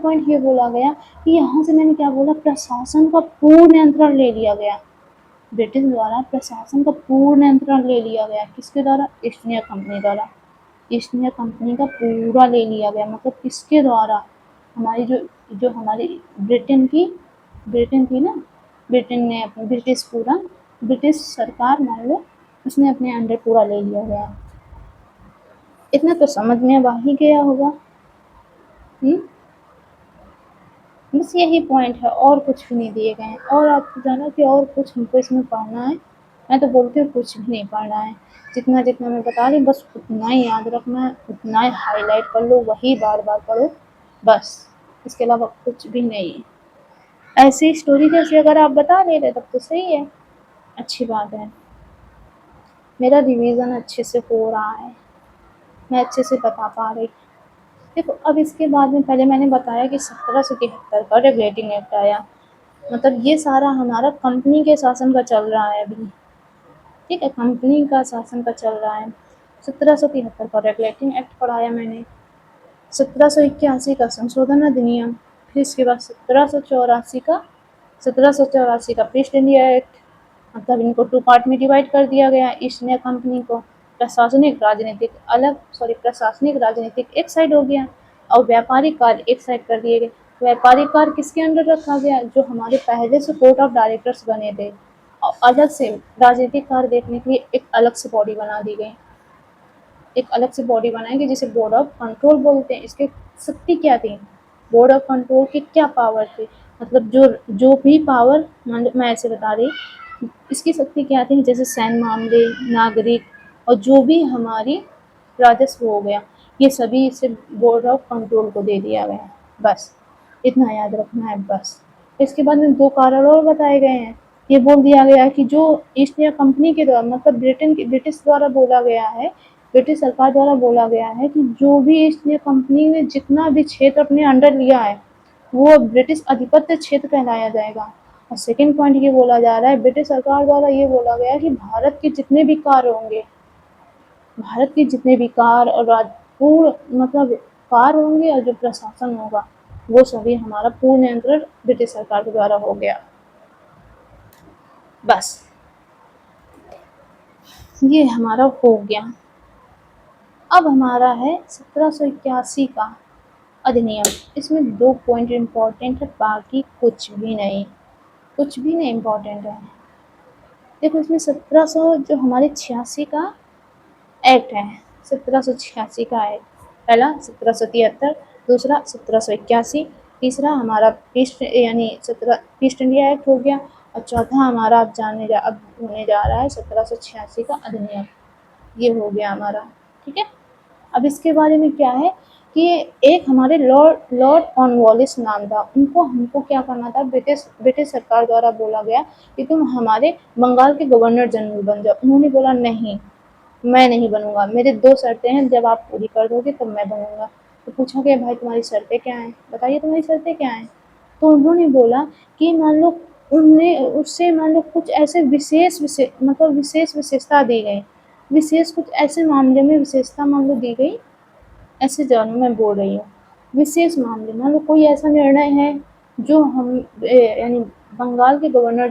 पॉइंट ये बोला गया कि यहाँ से मैंने क्या बोला, प्रशासन का पूर्ण नियंत्रण ले लिया गया। ब्रिटिश द्वारा प्रशासन का पूर्ण नियंत्रण ले लिया गया, किसके द्वारा, ईस्ट इंडिया कंपनी द्वारा। ईस्ट इंडिया कंपनी का पूरा ले लिया गया, मतलब किसके द्वारा, हमारी जो हमारी ब्रिटेन थी ना, ब्रिटेन ने अपने ब्रिटिश सरकार मान लो उसने अपने अंडर पूरा ले लिया गया। इतना तो समझ में अब आ ही गया होगा। बस यही पॉइंट है, और कुछ भी नहीं दिए गए हैं। और आपको जाना कि और कुछ हमको इसमें पढ़ना है, मैं तो बोलती हूँ कुछ भी नहीं पढ़ना है, जितना जितना मैं बता रही बस उतना ही याद रखना है, उतना ही हाईलाइट कर लो, वही बार बार पढ़ो बस, इसके अलावा कुछ भी नहीं है। ऐसी स्टोरी जैसे अगर आप बता ले रहे तब तो सही है, अच्छी बात है, मेरा रिवीजन अच्छे से हो रहा है, मैं अच्छे से बता पा रही। देखो अब इसके बाद में पहले मैंने बताया कि 1773 का रेगुलेटिंग एक्ट आया, मतलब ये सारा हमारा कंपनी के शासन का चल रहा है अभी, ठीक है, कंपनी का शासन का चल रहा है। 1773 का रेगुलेटिंग एक्ट पढ़ाया मैंने, 1781 का संशोधन अधिनियम, फिर इसके बाद 1784 का ईस्ट इंडिया एक्ट, मतलब इनको 2 पार्ट में डिवाइड कर दिया गया ईस्ट इंडिया कंपनी को, प्रशासनिक राजनीतिक एक साइड हो गया और व्यापारिक कार्य एक साइड कर दिए गए। व्यापारिक कार्य किसके अंडर रखा गया, जो हमारे पहले से कोर्ट ऑफ डायरेक्टर्स बने थे, और अलग से राजनीतिक कार्य देखने के लिए एक अलग से बॉडी बना दी गई, एक अलग से बॉडी बनाएंगे जिसे बोर्ड ऑफ कंट्रोल बोलते हैं। इसके शक्ति क्या थी, बोर्ड ऑफ कंट्रोल की क्या पावर थी, मतलब जो भी पावर, मैं ऐसे बता रही, इसकी शक्ति क्या थी, जैसे सैन्य मामले, नागरिक और जो भी हमारी राजस्व हो गया, ये सभी इसे बोर्ड ऑफ कंट्रोल को दे दिया गया। बस इतना याद रखना है बस। इसके बाद में 2 कारण और बताए गए हैं। ये बोल दिया गया कि जो ईस्ट इंडिया कंपनी के द्वारा, मतलब ब्रिटिश द्वारा बोला गया है, ब्रिटिश सरकार द्वारा बोला गया है कि जो भी ईस्ट इंडिया कंपनी ने जितना भी क्षेत्र अपने अंडर लिया है वो ब्रिटिश आधिपत्य क्षेत्र कहलाया जाएगा। और सेकेंड पॉइंट ये बोला जा रहा है, ब्रिटिश सरकार द्वारा ये बोला गया कि भारत के जितने भी कार्य होंगे, भारत के जितने भी कार्य और पूर्ण मतलब कार्य होंगे और जो प्रशासन होगा वो सभी हमारा पूर्ण नियंत्रण ब्रिटिश सरकार के द्वारा हो गया। बस ये हमारा हो गया। अब हमारा है 1781 का अधिनियम, इसमें 2 पॉइंट इम्पोर्टेंट है, बाकी कुछ भी नहीं इम्पोर्टेंट है। देखो इसमें 1700 जो हमारे 86 का एक्ट है, 1786 का एक्ट, पहला 1773, दूसरा 1781, तीसरा हमारा ईस्ट इंडिया एक्ट हो गया, और चौथा हमारा अब होने जा रहा है 1786 का अधिनियम, ये हो गया हमारा, ठीक है। अब इसके बारे में क्या है कि एक हमारे लॉर्ड कॉर्नवालिस नाम था, हमको क्या करना था, ब्रिटिश सरकार द्वारा बोला गया कि तुम हमारे बंगाल के गवर्नर जनरल बन जाओ। उन्होंने बोला नहीं, मैं नहीं बनूंगा, मेरे 2 शर्तें हैं, जब आप पूरी कर दोगे तब मैं बनूंगा। तो पूछा गया भाई तुम्हारी शर्तें क्या हैं, बताइए तुम्हारी शर्तें क्या हैं। तो उन्होंने बोला कि मान लो उससे मान लो कुछ ऐसे विशेष विशेषता दी गई, कुछ ऐसे मामले में विशेषता मान लो दी गई, ऐसे जानू मैं बोल रही हूँ, विशेष मामले मान लो कोई ऐसा निर्णय है जो हम यानी बंगाल के गवर्नर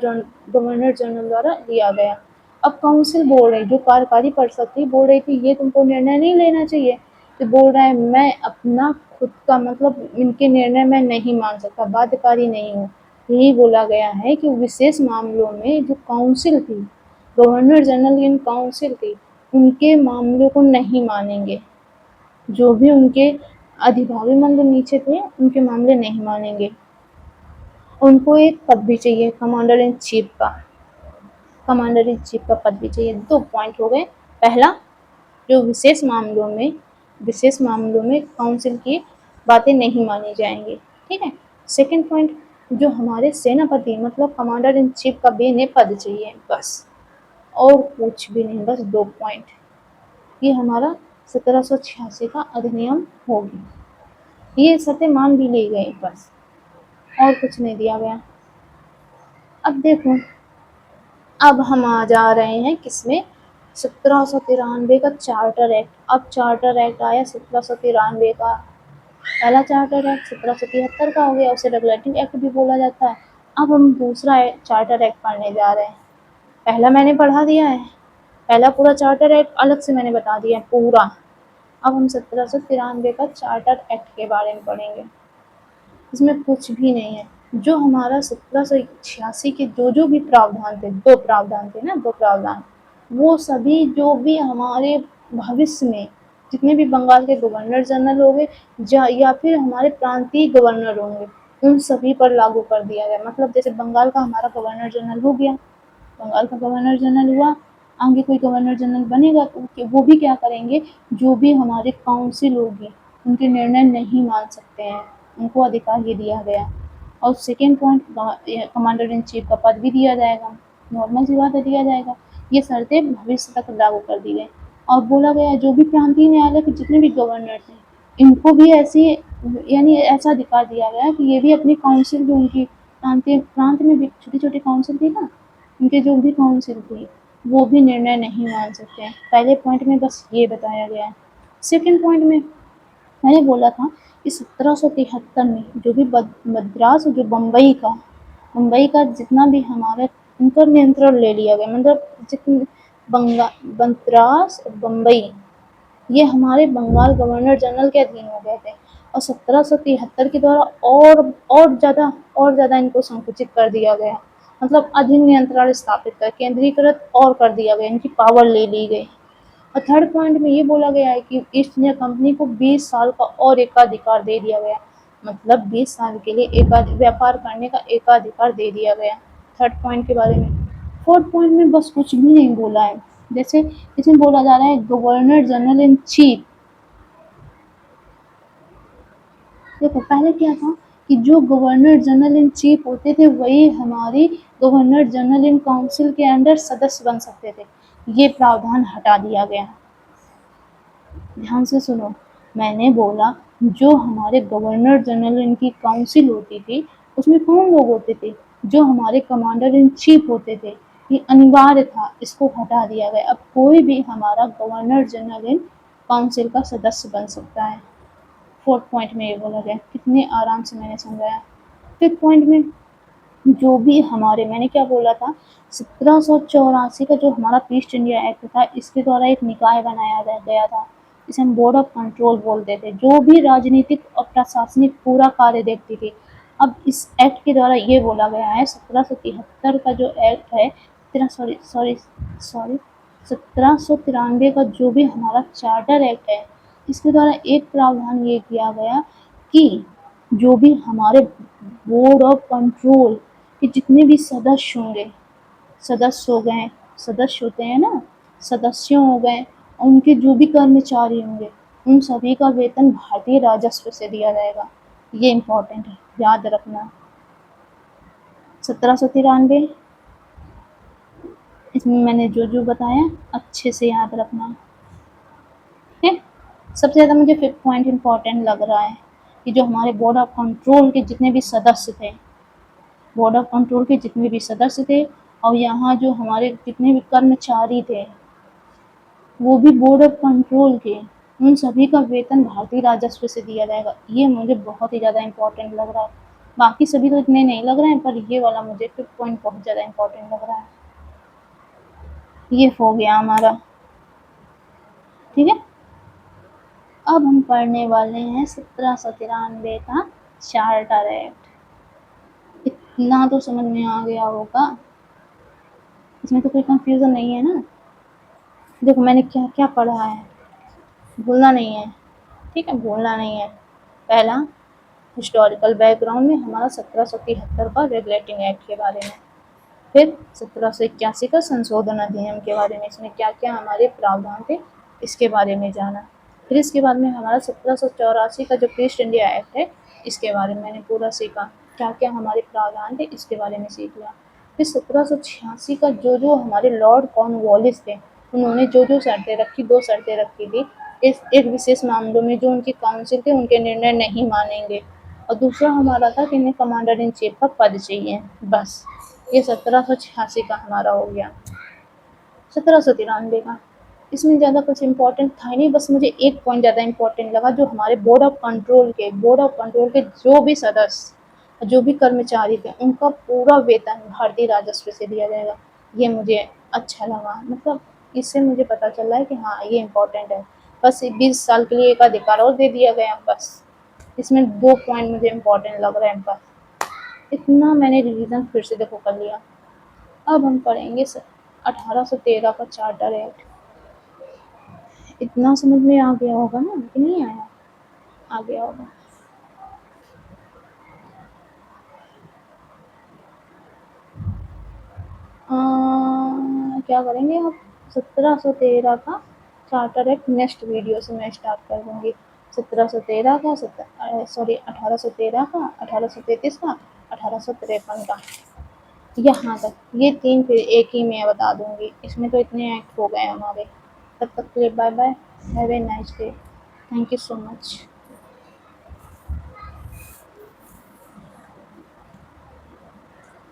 जनरल द्वारा लिया गया। अब काउंसिल बोल रही, जो कार्यकारी परिषद थी, बोल रही थी ये तुमको निर्णय नहीं लेना चाहिए, तो बोल रहा है मैं अपना खुद का मतलब इनके निर्णय मैं नहीं मान सकता, बाध्यकारी नहीं हूँ। यही बोला गया है कि विशेष मामलों में जो काउंसिल थी, गवर्नर जनरल इन काउंसिल थी, उनके मामलों को नहीं मानेंगे, जो भी उनके अधिभावी मंद नीचे थे उनके मामले नहीं मानेंगे। उनको एक पद भी चाहिए, कमांडर इन चीफ का पद भी चाहिए। 2 पॉइंट हो गए। पहला, जो विशेष मामलों में काउंसिल की बातें नहीं मानी जाएंगी, ठीक है। सेकंड पॉइंट, जो हमारे सेनापति मतलब कमांडर इन चीफ का बेने पद चाहिए, बस और कुछ भी नहीं, बस 2 पॉइंट। ये हमारा 1786 का अधिनियम होगी, ये शर्तें मान भी ली गई, बस और कुछ नहीं दिया गया। अब देखो, अब हम आ जा रहे हैं किसमें, 1793 का चार्टर एक्ट। अब चार्टर एक्ट आया 1793 का, पहला चार्टर एक्ट 1773 का हो गया, उसे रेगुलेटिंग एक्ट भी बोला जाता है। अब हम दूसरा चार्टर एक्ट पढ़ने जा रहे हैं। पहला मैंने पढ़ा दिया है, पहला पूरा चार्टर एक्ट अलग से मैंने बता दिया है पूरा। अब हम 1793 का चार्टर एक्ट के बारे में पढ़ेंगे। इसमें कुछ भी नहीं है, जो हमारा 1786 के जो भी प्रावधान थे, 2 प्रावधान थे ना, 2 प्रावधान, वो सभी जो भी हमारे भविष्य में जितने भी बंगाल के गवर्नर जनरल होंगे या फिर हमारे प्रांतीय गवर्नर होंगे, उन सभी पर लागू कर दिया गया। मतलब जैसे बंगाल का हमारा गवर्नर जनरल हो गया, बंगाल का गवर्नर जनरल हुआ, आगे कोई गवर्नर जनरल बनेगा तो वो भी क्या करेंगे, जो भी हमारे काउंसिल होगी उनके निर्णय नहीं मान सकते हैं, उनको अधिकार ये दिया गया। और second point, commander in chief का पद भी दिया जाएगा, नॉर्मल सी बात है, दिया जाएगा। ये शर्तें भविष्य तक लागू कर दी गई। और बोला गया जो भी प्रांतीय न्यायालय के जितने भी गवर्नर थे, इनको भी ऐसी यानी ऐसा अधिकार दिया गया कि ये भी अपनी काउंसिल जो उनकी प्रांत में भी छोटी छोटी काउंसिल थी ना, उनके जो भी काउंसिल थी वो भी निर्णय नहीं मान सकते हैं। पहले पॉइंट में बस ये बताया गया है। सेकेंड पॉइंट में मैंने बोला था कि 1773 में जो भी मद्रास जो मुंबई का जितना भी हमारे उनका नियंत्रण ले लिया गया, मतलब जितने मद्रास और बम्बई ये हमारे बंगाल गवर्नर जनरल के अधीन हो गए थे। और 1773 के द्वारा और ज़्यादा इनको संकुचित कर दिया गया, मतलब अधिक नियंत्रण स्थापित कर केंद्रीकृत और कर दिया गया, इनकी पावर ले ली गई। और थर्ड पॉइंट में ये बोला गया है कि ईस्ट इंडिया कंपनी को 20 साल का और एकाधिकार दे दिया गया, मतलब 20 साल के लिए व्यापार करने का एकाधिकार दे दिया गया। थर्ड पॉइंट के बारे में। फोर्थ पॉइंट में बस कुछ भी नहीं बोला है, जैसे इसमें बोला जा रहा है गवर्नर जनरल इन चीफ। देखो पहले क्या था कि जो गवर्नर जनरल इन चीफ होते थे वही हमारी गवर्नर जनरल इन काउंसिल के अंडर सदस्य बन सकते थे, ये प्रावधान हटा दिया गया। ध्यान से सुनो, मैंने बोला जो हमारे गवर्नर जनरल इनकी काउंसिल होती थी उसमें कौन लोग होते थे, जो हमारे कमांडर इन चीफ होते थे, ये अनिवार्य था, इसको हटा दिया गया। अब कोई भी हमारा गवर्नर जनरल इन काउंसिल का सदस्य बन सकता है। फोर्थ पॉइंट में ये बोला गया, कितने आराम से मैंने समझाया। फिफ्थ पॉइंट में जो भी हमारे, मैंने क्या बोला था, 1784 का जो हमारा ईस्ट इंडिया एक्ट था, इसके द्वारा एक निकाय बनाया गया था, इसे हम बोर्ड ऑफ कंट्रोल बोलते थे, जो भी राजनीतिक और प्रशासनिक पूरा कार्य देखती थी। अब इस एक्ट के द्वारा ये बोला गया है 1773 का जो एक्ट है, 1793 का जो भी हमारा चार्टर एक्ट है, इसके द्वारा एक प्रावधान ये किया गया कि जो भी हमारे बोर्ड ऑफ कंट्रोल के जितने भी सदस्य होंगे, सदस्य हो गए, सदस्य होते हैं ना, सदस्य हो गए, उनके जो भी कर्मचारी होंगे उन सभी का वेतन भारतीय राजस्व से दिया जाएगा। ये इम्पोर्टेंट है, याद रखना। 1793 इसमें मैंने जो बताया अच्छे से याद रखना है। सबसे ज़्यादा मुझे फिफ्थ पॉइंट इम्पोर्टेंट लग रहा है कि जो हमारे बोर्ड ऑफ कंट्रोल के जितने भी सदस्य थे, बोर्ड ऑफ कंट्रोल के जितने भी सदस्य थे और यहाँ जो हमारे जितने भी कर्मचारी थे वो भी बोर्ड ऑफ कंट्रोल के, उन सभी का वेतन भारतीय राजस्व से दिया जाएगा। ये मुझे बहुत ही ज़्यादा इम्पोर्टेंट लग रहा है, बाकी सभी तो इतने नहीं लग रहे हैं, पर ये वाला मुझे फिफ्थ पॉइंट बहुत ज़्यादा इम्पोर्टेंट लग रहा है। ये हो गया हमारा, ठीक है। अब हम पढ़ने वाले हैं 1793 का चार्टर एक्ट। इतना तो समझ में आ गया होगा, इसमें तो कोई कंफ्यूजन नहीं है ना। देखो मैंने क्या क्या पढ़ा है, भूलना नहीं है, ठीक है, भूलना नहीं है। पहला, हिस्टोरिकल बैकग्राउंड में हमारा 1773 का रेगुलेटिंग एक्ट के बारे में, फिर 1781 का संशोधन अधिनियम के बारे में, इसमें क्या क्या हमारे प्रावधान थे इसके बारे में जाना। फिर इसके बाद में हमारा 1784 का जो ईस्ट इंडिया एक्ट है इसके बारे में मैंने पूरा सीखा। क्या क्या हमारे प्रावधान थे इसके बारे में सीख लिया। फिर 1786 का जो हमारे लॉर्ड कॉर्नवालिस थे, उन्होंने जो शर्तें रखी, 2 शर्तें रखी थी। इस एक विशेष मामलों में जो उनकी काउंसिल थे उनके निर्णय नहीं मानेंगे, और दूसरा हमारा था कि इन्हें कमांडर इन चीफ का पद चाहिए। बस ये 1786 का हमारा हो गया। 1793 का, इसमें ज़्यादा कुछ इम्पोर्टेंट था ही नहीं, बस मुझे एक पॉइंट ज़्यादा इम्पोर्टेंट लगा, जो हमारे बोर्ड ऑफ कंट्रोल के जो भी सदस्य, जो भी कर्मचारी थे, उनका पूरा वेतन भारतीय राजस्व से दिया जाएगा। ये मुझे अच्छा लगा, मतलब इससे मुझे पता चल रहा है कि हाँ ये इम्पोर्टेंट है। बस 20 साल के लिए एक अधिकार और दे दिया गया, बस इसमें 2 पॉइंट मुझे इम्पोर्टेंट लग रहे हैं बस। इतना मैंने रिवीजन फिर से देखो कर लिया। अब हम पढ़ेंगे 1813 का चार्टर एक्ट। इतना समझ में आ गया होगा ना कि नहीं आया? आ गया होगा। क्या करेंगे अब? 1713 का चार्टर एक्ट नेक्स्ट वीडियो से मैं स्टार्ट कर दूंगी। 1713 का, 1813 का, 1833 का, 1853 का, यहाँ तक ये 3 फिर एक ही मैं बता दूंगी। इसमें तो इतने एक्ट हो गए हमारे। तब तक के लिए bye bye, have a nice day, thank you so much.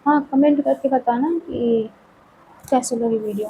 हाँ, कमेंट करके बताना कि कैसे लगी वीडियो।